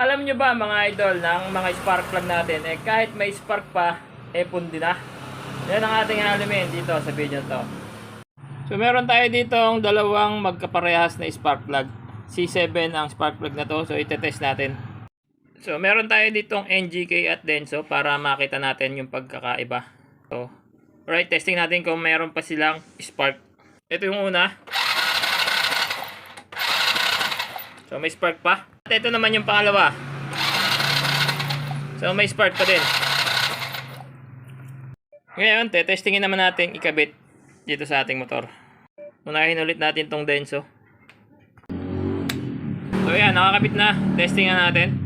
Alam nyo ba mga idol ng mga spark plug natin, kahit may spark pa, pundi na. Yan ang ating alamin dito sa video to. So meron tayo ditong dalawang magkaparehas na spark plug. C7 ang spark plug na to, so itetest natin. So meron tayo ditong NGK at Denso para makita natin yung pagkakaiba. So, alright, testing natin kung meron pa silang spark. Ito yung una. So may spark pa. At ito naman yung pangalawa. So may spark pa din. Ngayon, testingin naman natin ikabit dito sa ating motor. Unahin ulit natin tong Denso. So yan, nakakabit na. Testingan natin.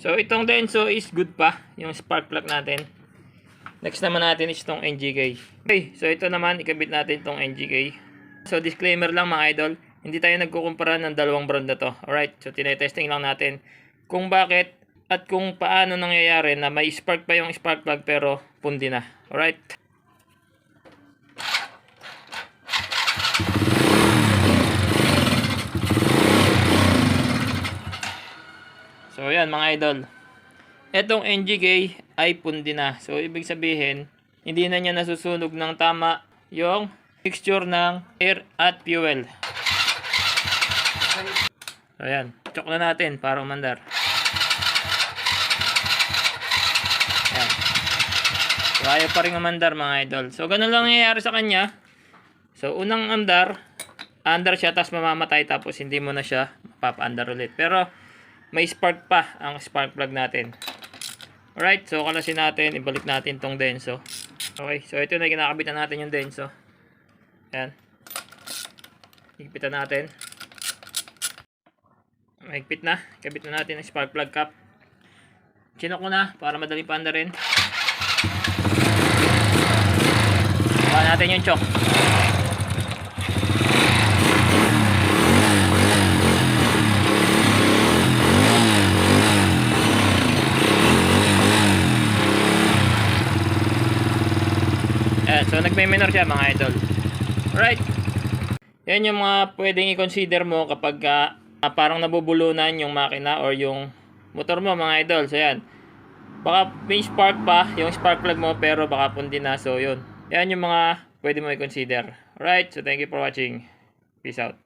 So itong Denso is good pa, yung spark plug natin. Next naman natin is itong NGK. Okay, so ito naman, ikabit natin itong NGK. So disclaimer lang mga idol, hindi tayo nagkukumpara ng dalawang brand na to. Alright, so tinetesting lang natin kung bakit at kung paano nangyayari na may spark pa yung spark plug pero pundi na. Alright. So yan mga idol. Etong NGK ay pundi na. So ibig sabihin, hindi na niya nasusunog ng tama yung mixture ng air at fuel. So yan, chok na natin para umandar. Yan. So ayaw pa rin umandar mga idol. So ganun lang nangyayari sa kanya. So unang andar siya tapos mamamatay tapos hindi mo na siya mapapa-andar ulit. Pero may spark pa ang spark plug natin. Alright, so kalasin natin, ibalik natin tong Denso. Okay, so ito na kinakabitan natin yung Denso. Ayan. Higpitan natin. Mahigpit na. Kabit na natin ang spark plug cap. Chinok ko na para madaling paandarin. Baka natin yung chok. Ayan, so nagme-minor siya mga idol. Alright. Yan yung mga pwedeng i-consider mo kapag parang nabubulunan yung makina or yung motor mo mga idol. So yan. Baka may spark pa yung spark plug mo pero baka pundi na. So yun. Yan yung mga pwede mo i-consider. Alright. So thank you for watching. Peace out.